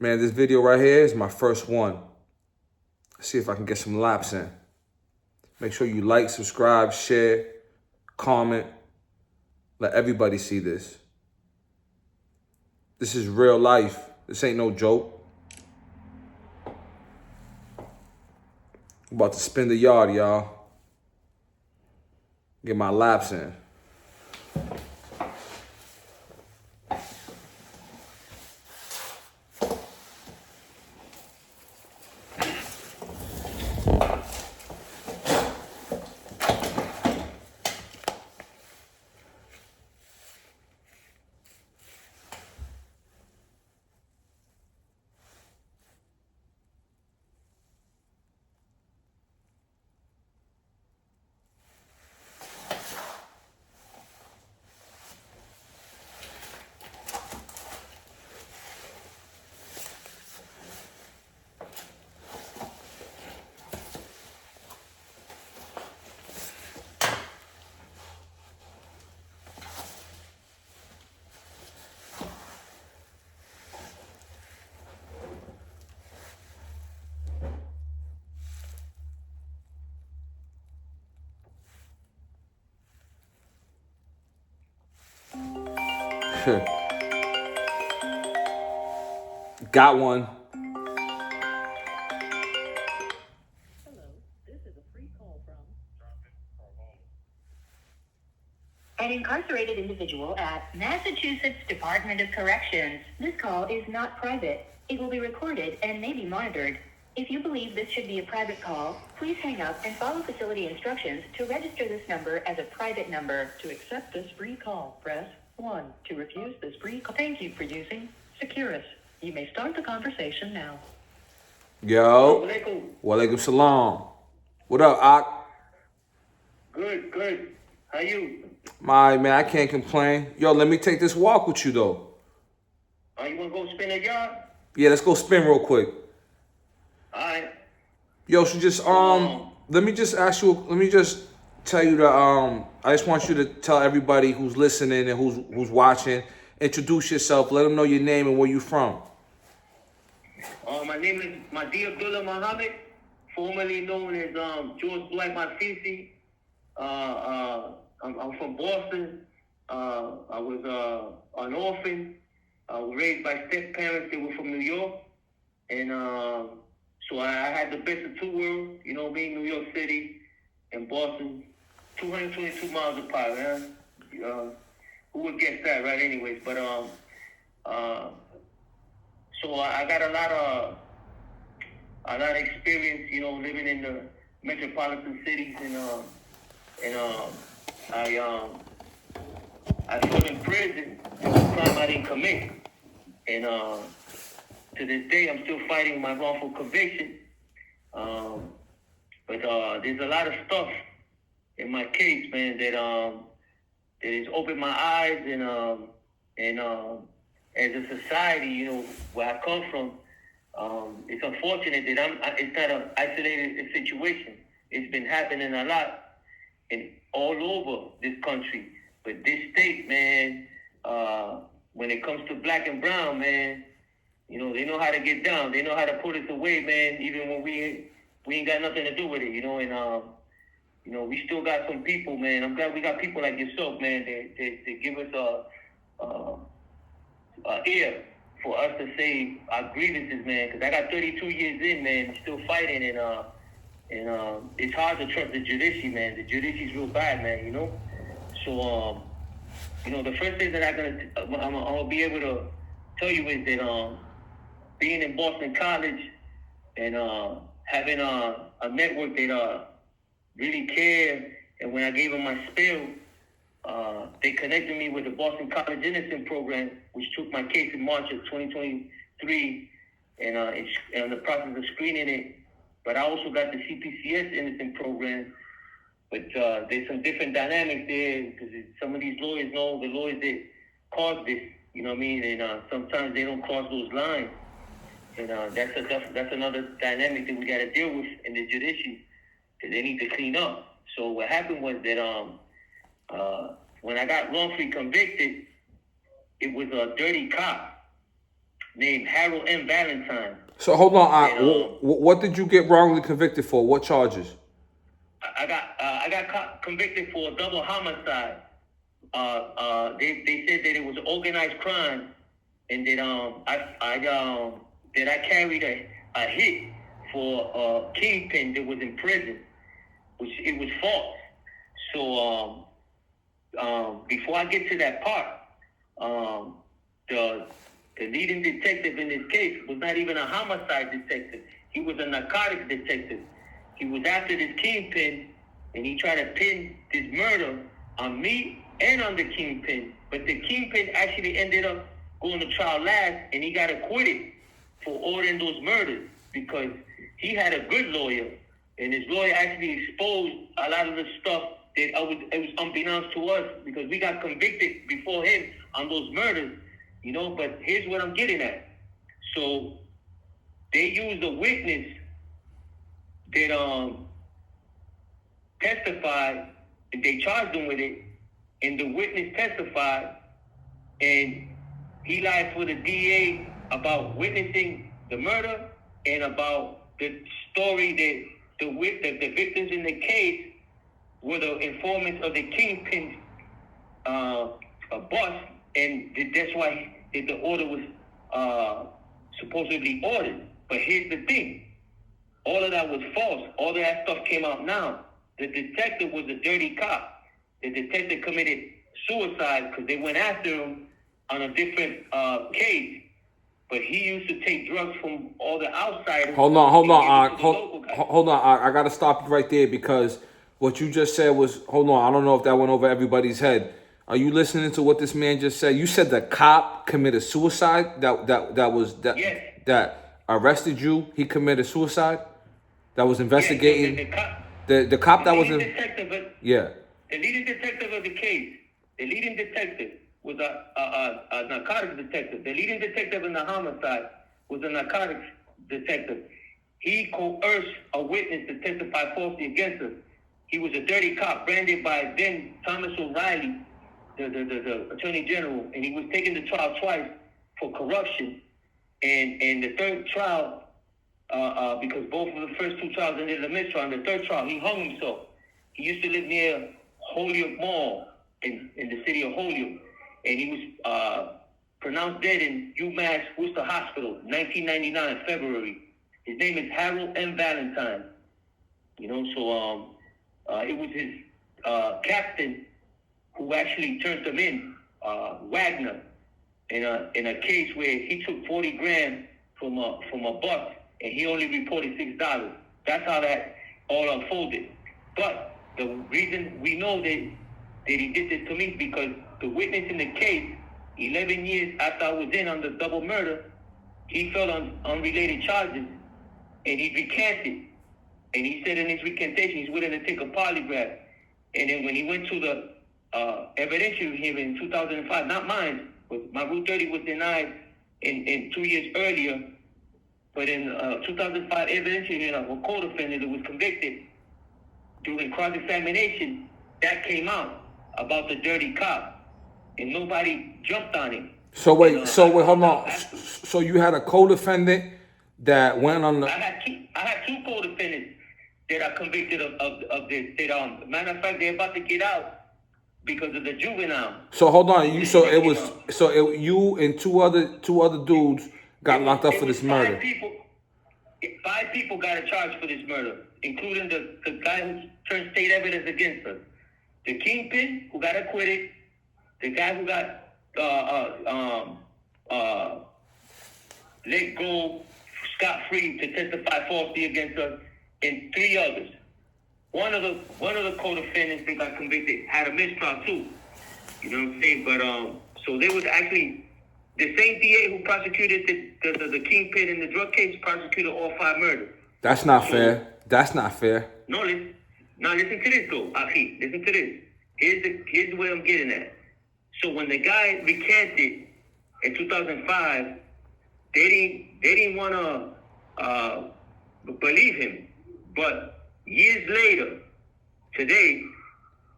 Man, this video right here is my first one. Let's see if I can get some laps in. Make sure you like, subscribe, share, comment. Let everybody see this. This is real life. This ain't no joke. I'm about to spin the yard, y'all. Get my laps in. Got one. Hello, this is a free call from an incarcerated individual at Massachusetts Department of Corrections. This call is not private. It will be recorded and may be monitored. If you believe this should be a private call, please hang up and follow facility instructions to register this number as a private number. To accept this free call, press 1. To refuse this free call, thank you for using Securus. You may start the conversation now. Yo. Walaikum salam. What up, Ak? Good. How you? My man, I can't complain. Yo, let me take this walk with you though. You wanna go spin a yard? Yeah, let's go spin real quick. Alright. Yo, so just let me just tell you that I just want you to tell everybody who's listening and who's watching, introduce yourself, let them know your name and where you from. My name is Mahdi Abdullah Muhammad, formerly known as George Black Mafisi. I'm from Boston. I was an orphan. I was raised by step parents that were from New York, and so I had the best of two worlds. You know, being New York City and Boston, 222 miles apart, man. Who would guess that, right? Anyways, but so I got a lot of experience, you know, living in the metropolitan cities, and I fought in prison for a crime I didn't commit, and to this day I'm still fighting my wrongful conviction. But there's a lot of stuff in my case, man, that has opened my eyes, and as a society, you know, where I come from, it's unfortunate that it's not an isolated situation. It's been happening a lot and all over this country. But this state, man, when it comes to black and brown, man, you know, they know how to get down. They know how to put us away, man, even when we ain't got nothing to do with it, you know, and you know, we still got some people, man. I'm glad we got people like yourself, man, that give us ear for us to say our grievances, man. Because I got 32 years in, man, still fighting, and it's hard to trust the judiciary, man. The judiciary's real bad, man, you know. So, you know, the first thing that I'm gonna be able to tell you is that being in Boston College and having a network that really care, and when I gave them my spill, they connected me with the Boston College Innocent Program, which took my case in March of 2023, and it's in the process of screening it. But I also got the CPCS Innocent Program. But there's some different dynamics there, because some of these lawyers know the lawyers that caused this, you know what I mean? And sometimes they don't cross those lines. And that's another dynamic that we got to deal with in the judiciary, because they need to clean up. So what happened was that when I got wrongfully convicted, it was a dirty cop named Harold M. Valentine. So hold on. And, What did you get wrongly convicted for? What charges? I got convicted for a double homicide. They said that it was organized crime, and that I carried a hit for a kingpin that was in prison, which it was false. So before I get to that part, the leading detective in this case was not even a homicide detective. He was a narcotics detective. He was after this kingpin, and he tried to pin this murder on me and on the kingpin. But the kingpin actually ended up going to trial last, and he got acquitted for ordering those murders because he had a good lawyer, and his lawyer actually exposed a lot of the stuff that it was unbeknownst to us because we got convicted before him on those murders, But here's what I'm getting at. So they used a witness that testified, and they charged him with it, and the witness testified, and he lied for the DA about witnessing the murder and about the story that the victims in the case were the informants of the kingpin boss, and that's why the order was supposedly ordered. But here's the thing. All of that was false. All of that stuff came out now. The detective was a dirty cop. The detective committed suicide because they went after him on a different case. But he used to take drugs from all the outsiders. Hold on. I gotta stop you right there because what you just said was. Hold on. I don't know if that went over everybody's head. Are you listening to what this man just said? You said the cop committed suicide. Yes. That arrested you. He committed suicide. That was investigating. Yes, The cop that was in. Detective, Yeah. The leading detective of the case. The leading detective was a narcotics detective. The leading detective in the homicide was a narcotics detective. He coerced a witness to testify falsely against us. He was a dirty cop branded by then Thomas O'Reilly, the Attorney General, and he was taken to trial twice for corruption. And the third trial, because both of the first two trials ended in a mistrial, and the third trial, he hung himself. He used to live near Holyoke Mall in the city of Holyoke, and he was pronounced dead in UMass Worcester Hospital, 1999, February. His name is Harold M. Valentine. It was his captain who actually turned him in, Wagner, in a case where he took 40 grand from a buck, and he only reported $6. That's how that all unfolded. But the reason we know that he did this to me is because the witness in the case, 11 years after I was in on the double murder, he fell on unrelated charges, and he recanted. And he said in his recantation he's willing to take a polygraph. And then when he went to the evidentiary hearing in 2005, not mine, but my Rule 30 was denied in 2 years earlier. But in 2005 evidentiary hearing of a co-defendant that was convicted, during cross-examination, that came out about the dirty cop, and nobody jumped on him. So wait, hold on. So you had a co-defendant that went on the. I had two co-defendants that are convicted of this. Matter of fact, they're about to get out because of the juvenile. So hold on, you and two other dudes got locked up for this murder. Five people got a charge for this murder, including the guy who turned state evidence against us. The kingpin, who got acquitted, the guy who got let go scot-free to testify falsely against us, and three others. One of the co-defendants that got convicted had a mistrial too. You know what I'm saying? But so there was actually the same DA who prosecuted the kingpin in the drug case prosecuted all 5 murders. That's not fair. That's not fair. No, listen to this though, Achi. Listen to this. Here's where I'm getting at. So when the guy recanted in 2005, they didn't want to believe him. But years later, today,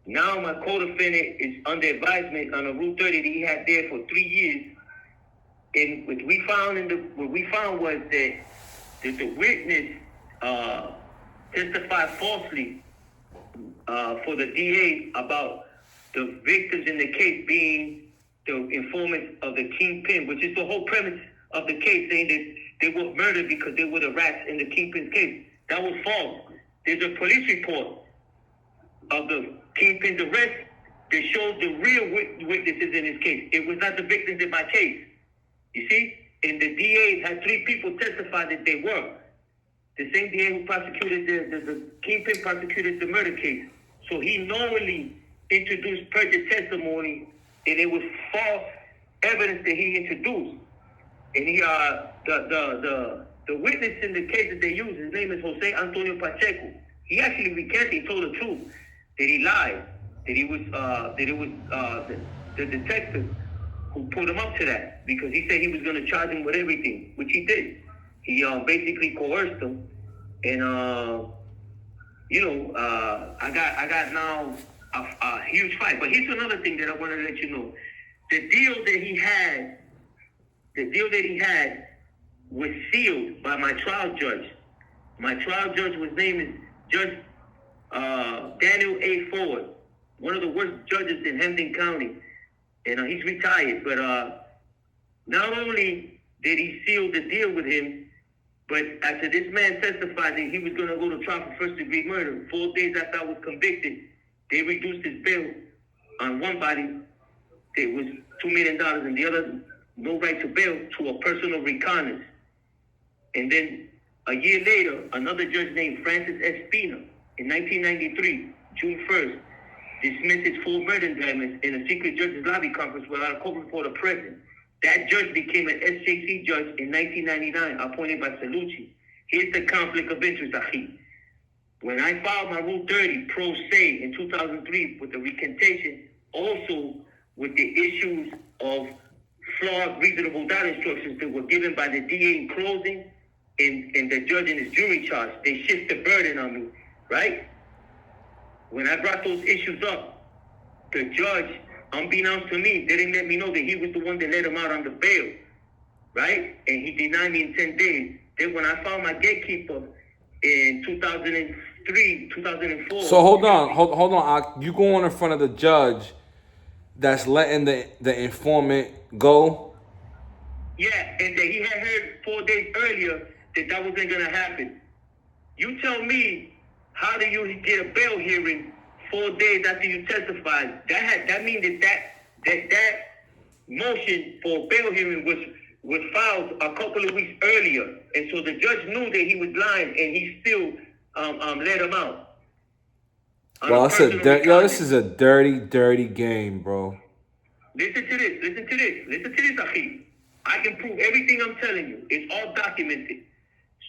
now my co-defendant is under advisement on a Rule 30 that he had there for 3 years. And what we found was that the witness testified falsely for the DA about the victims in the case being the informants of the kingpin, which is the whole premise of the case, saying that they were murdered because they were the rats in the kingpin's case. That was false. There's a police report of the kingpin's arrest that shows the real witnesses in his case. It was not the victims in my case. You see? And the DA had 3 people testify that they were. The same DA who prosecuted the kingpin prosecuted the murder case. So he knowingly introduced perjured testimony, and it was false evidence that he introduced. And he the witness in the case that they used, his name is Jose Antonio Pacheco. He actually recanted, he told the truth, that he lied, that it was the detective who put him up to that, because he said he was going to charge him with everything, which he did. He basically coerced him, and I got now a huge fight. But here's another thing that I want to let you know: the deal that he had was sealed by my trial judge. My trial judge was named Judge Daniel A. Ford, one of the worst judges in Hampden County. And he's retired. But not only did he seal the deal with him, but after this man testified that he was going to go to trial for first-degree murder, 4 days after I was convicted, they reduced his bail on one body. It was $2 million, and the other, no right to bail, to a personal reconnaissance. And then a year later, another judge named Francis Espina, in 1993, June 1st, dismissed his full murder indictments in a secret judge's lobby conference without a court reporter present. That judge became an SJC judge in 1999, appointed by Salucci. Here's the conflict of interest, Ahi. When I filed my Rule 30 pro se in 2003 with the recantation, also with the issues of flawed reasonable doubt instructions that were given by the DA in closing and the judge in his jury charge, they shift the burden on me, right? When I brought those issues up, the judge, unbeknownst to me, didn't let me know that he was the one that let him out on the bail, right? And he denied me in 10 days. Then when I found my gatekeeper in 2003, 2004... So hold on. You going in front of the judge that's letting the informant go? Yeah, and that he had heard 4 days earlier that wasn't going to happen. You tell me, how do you get a bail hearing 4 days after you testified? That means that motion for bail hearing was filed a couple of weeks earlier, and so the judge knew that he was lying, and he still let him out. Well, this is a dirty game, bro. Listen to this, Akeem. I can prove everything I'm telling you. It's all documented.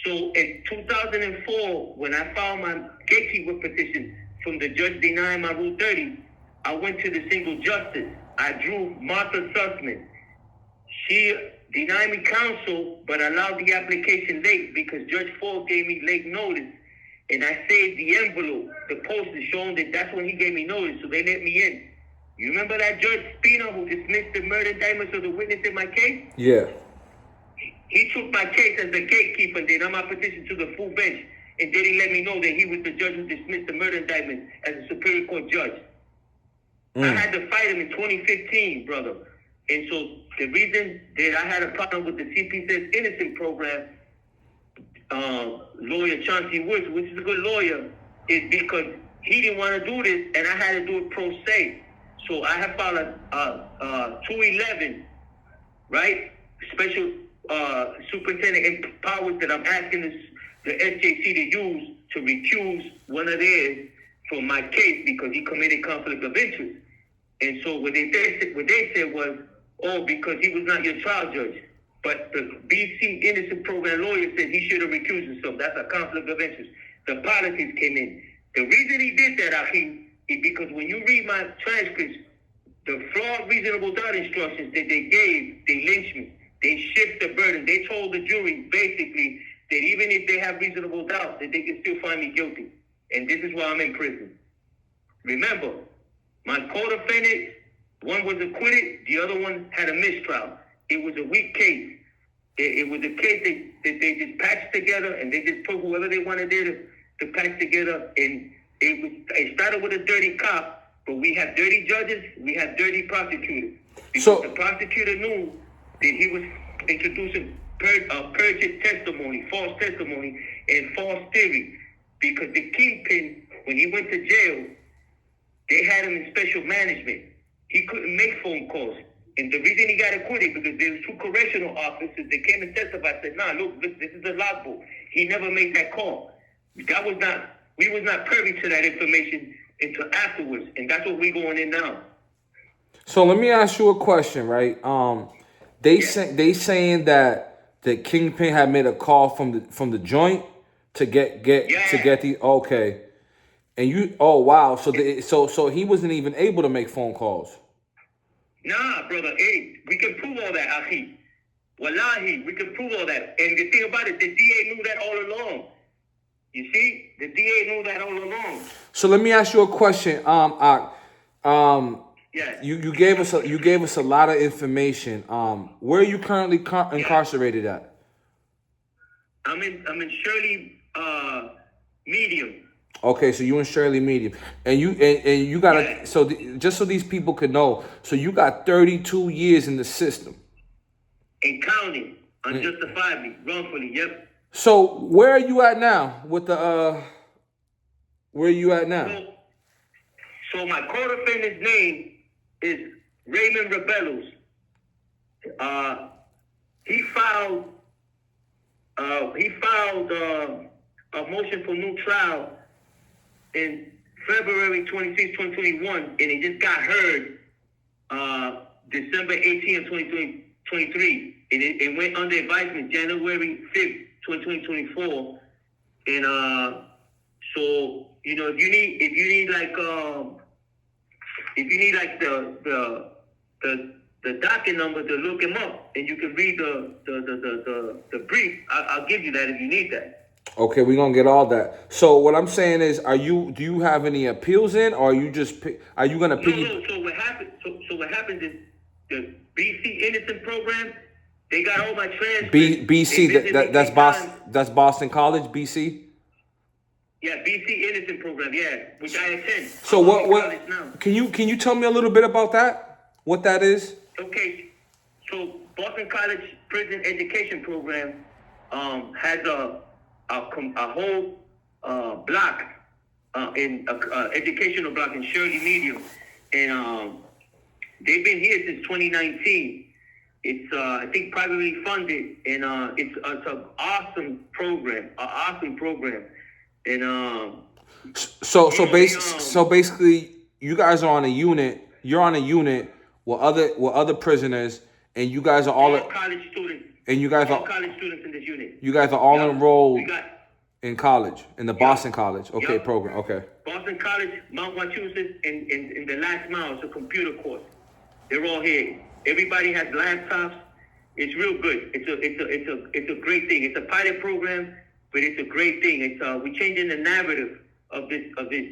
So in 2004, when I filed my gatekeeper petition from the judge denying my Rule 30, I went to the single justice. I drew Martha Sussman. She denied me counsel, but allowed the application late because Judge Ford gave me late notice. And I saved the envelope, the poster showing that that's when he gave me notice, so they let me in. You remember that Judge Spina who dismissed the murder indictments of the witness in my case? Yeah. He took my case as the gatekeeper and denied my petition to the full bench, and didn't let me know that he was the judge who dismissed the murder indictment as a Superior Court judge. I had to fight him in 2015, brother. And so the reason that I had a problem with the CP Says Innocent program, lawyer Chauncey Woods, which is a good lawyer, is because he didn't want to do this, and I had to do it pro se. So I have filed a 211, right? Special superintendent powers that I'm asking the SJC to use to recuse one of theirs from my case because he committed conflict of interest. And so what they said was, oh, because he was not your trial judge. But the BC Innocent Program lawyer said he should have recused himself. That's a conflict of interest. The politics came in. The reason he did that, Akeem, is because when you read my transcripts, the flawed reasonable doubt instructions that they gave, they lynched me. They shift the burden. They told the jury, basically, that even if they have reasonable doubt, that they can still find me guilty. And this is why I'm in prison. Remember, my co-defendants, one was acquitted, the other one had a mistrial. it was a weak case. It was a case that they just patched together, and they just put whoever they wanted there to patch together. And it started with a dirty cop, but we have dirty judges, we have dirty prosecutors. Because So- the prosecutor knew that he was introducing perjured testimony, false testimony, and false theory. Because the kingpin, when he went to jail, they had him in special management. He couldn't make phone calls. And the reason he got acquitted, because there was two correctional officers that came and testified, said, nah, look, this is a logbook. He never made that call. We was not privy to that information until afterwards. And that's what we going in now. So let me ask you a question, right? They saying that the kingpin had made a call from the joint to get the okay, and you wow. So he wasn't even able to make phone calls. Nah, brother, hey, we can prove all that, Achi. Wallahi, we can prove all that. And the thing about it, the DA knew that all along. You see, the DA knew that all along. So let me ask you a question. Yeah. You gave us a lot of information. Where are you currently incarcerated at? I'm in Shirley Medium. Okay, so you in Shirley Medium, and you got just so these people could know. So you got 32 years in the system. And counting unjustifiably, wrongfully. Yep. So where are you at now with the where are you at now? So my co-defendant's name is Raymond Rebellos. He filed a motion for new trial in February 26, 2021, and it just got heard December 18, 2023. And it went under advisement January 5th, 2024. And so, you know, if you need the docket number to look him up, and you can read the brief, I'll give you that if you need that. Okay, we're gonna get all that. So what I'm saying is, do you have any appeals in, or are you gonna pick? No. So what happens is the BC Innocent program. They got all my transcripts. BC, that's Boston. That's Boston College, BC. Yeah, BC Innocent program. Yeah, which I attend. So I'm in what? college now. Can you tell me a little bit about that? What that is? Okay, so Boston College Prison Education Program has a whole block in educational block in Shirley Medium, and they've been here since 2019. It's I think privately funded, and it's an awesome program, and so basically, you guys are on a unit. You're on a unit with other prisoners, and you guys are all college students. And you guys all are college students in this unit. You guys are all enrolled We got in college, in the Boston College. Okay, program. Okay. Boston College, Mount Wachusett, and in the last mile, it's a computer course. They're all here. Everybody has laptops. It's real good. It's a great thing. It's a pilot program, but it's a great thing. It's we're changing the narrative of this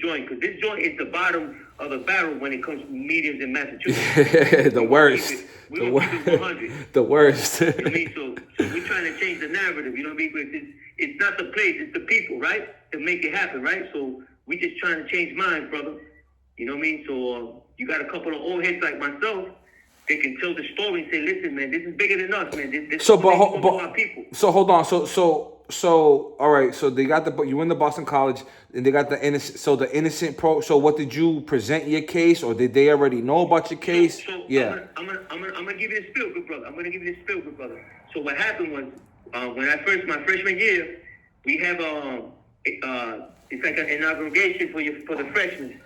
joint, because this joint is the bottom of the barrel when it comes to mediums in Massachusetts. The worst. We don't keep it 100. The worst. You know what I mean? So we're trying to change the narrative. You know what I mean? It's not the place, it's the people, right? To make it happen, right? So we just trying to change minds, brother. You know what I mean? So you got a couple of old heads like myself. They can tell the story and say, "Listen, man, this is bigger than us, man. This So, our people." So hold on. So all right. So they got you in the Boston College, and they got the innocent. So the innocent pro. So what did you present your case, or did they already know about your case? So yeah. I'm gonna give you the spill, good brother. So what happened was when my freshman year, we have it's like an inauguration for the freshmen.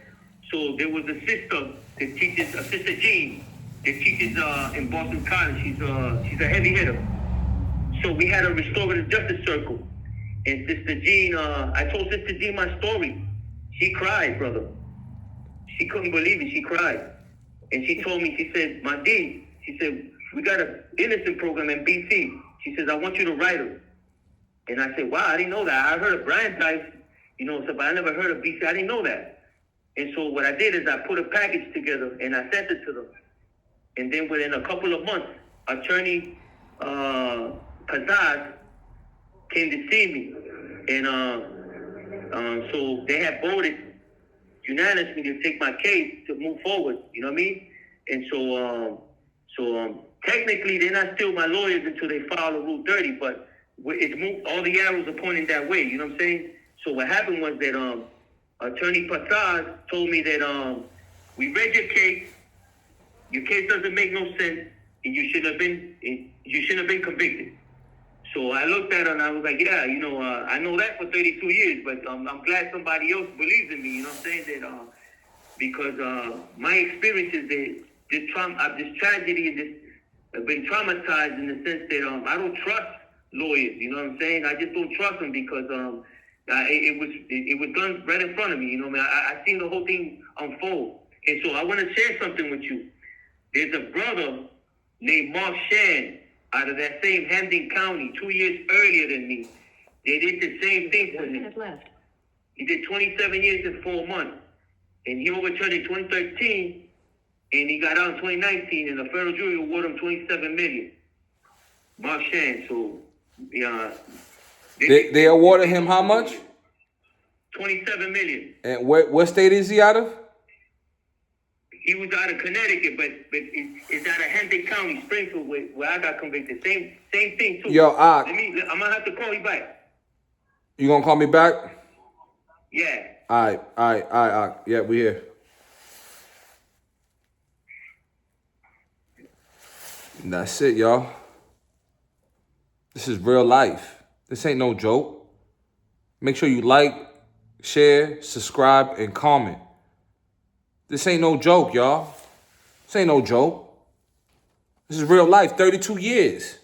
So there was a sister that teaches, a sister Jean, that teaches in Boston College. She's a heavy hitter. So we had a restorative justice circle, and Sister Jean, I told Sister Jean my story. She cried, brother. She couldn't believe it. She cried, and she told me. She said, "My D," she said, "we got an innocent program in BC." She says, "I want you to write her." And I said, "Wow, I didn't know that. I heard of Brandeis, but I never heard of BC. I didn't know that." And so what I did is I put a package together and I sent it to them. And then within a couple of months, attorney Kazaz came to see me, and so they had voted unanimously to take my case to move forward. You know what I mean? And so technically they're not still my lawyers until they file a Rule 30, but it's moved. All the arrows are pointing that way. You know what I'm saying? So what happened was that Attorney Passaz told me that we read your case. Your case doesn't make no sense, and you shouldn't have been convicted. So I looked at her and I was like, yeah, I know that for 32 years, but I'm glad somebody else believes in me. You know what I'm saying? That because my experience is that this tragedy and this, I've been traumatized in the sense that I don't trust lawyers. You know what I'm saying? I just don't trust them because it was done right in front of me. You know what I mean? I seen the whole thing unfold, and so I want to share something with you. There's a brother named Mark Shan out of that same Hampden County 2 years earlier than me. They did the same thing for 1 me. minute left. He did 27 years and 4 months. And he overturned in 2013, and he got out in 2019, and the federal jury awarded him $27 million. Mark Shan, so, yeah. They awarded him how much? $27 million. And what state is he out of? He was out of Connecticut, but it's out of Hampton County, Springfield, where I got convicted. Same thing too. Yo, I'm gonna have to call you back. You gonna call me back? Yeah. All right. Yeah, we here. And that's it, y'all. This is real life. This ain't no joke. Make sure you like, share, subscribe, and comment. This ain't no joke, y'all. This ain't no joke. This is real life, 32 years.